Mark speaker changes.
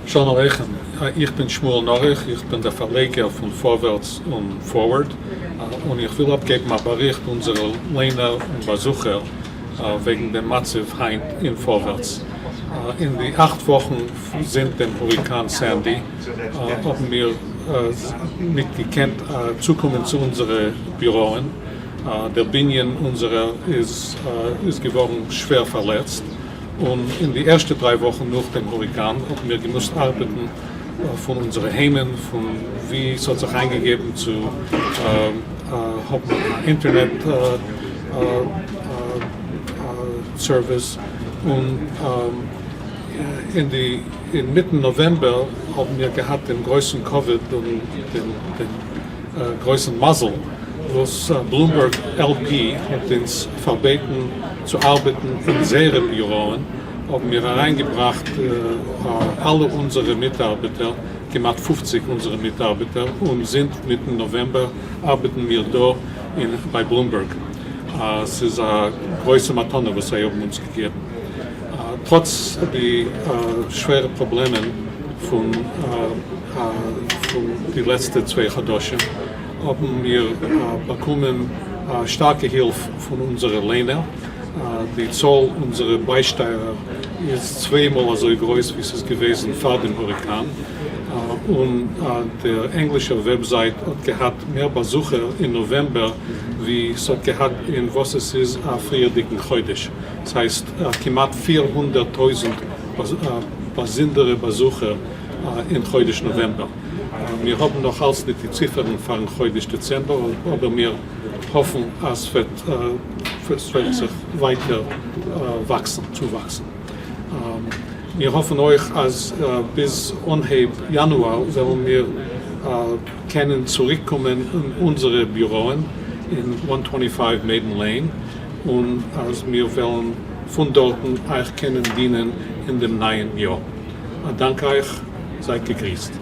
Speaker 1: Shalom Aleichem. Ich bin Shmuel Norich, ich bin der Verleger von Vorwärts und Forward und ich will abgeben einen Bericht unserer Lehner und Besucher wegen dem Matziv in Vorwärts. In die 8 Wochen sind dem Hurrikan Sandy haben wir nicht gekannt zukommen zu unseren Büros. Der Binyan unserer ist geworden schwer verletzt. Und in die ersten 3 Wochen nach dem Hurrikan haben wir gemusst arbeiten von unseren Heimen, von wie es hat sich eingegeben zu Internet Service. Und in Mitte November haben wir gehabt den größten Covid und den größten Muzzle, was Bloomberg LP hat uns verbeten zu arbeiten in deren Büros, haben wir hereingebracht alle unsere Mitarbeiter, gemacht 50 unserer Mitarbeiter und sind Mitte November arbeiten wir da bei Bloomberg. Es ist eine große Matone, was sie haben uns gegeben. Trotz die schweren Probleme von den letzten 2 Chadashim haben wir bekommen starke Hilfe von unseren Lehner. Die Zahl unserer Beisteuer ist 2-mal so groß, wie es gewesen vor dem Hurrikan. Und der englische Website hat gehabt mehr Besucher im November, wie es hat gehabt in was es ist Friedrichen Chodesh. Das heißt, knapp 400.000 besondere Besucher in Chodesh November. Wir haben noch als nicht die Ziffern von Chodesh Dezember, aber wir hoffen, es wird sich weiter zuwachsen. Wir hoffen euch, als bis Anhieb Januar werden wir können zurückkommen in unsere Büros in 125 Maiden Lane und als wir wollen von dort euch können dienen in dem neuen Jahr. Danke euch, seid gegrüßt.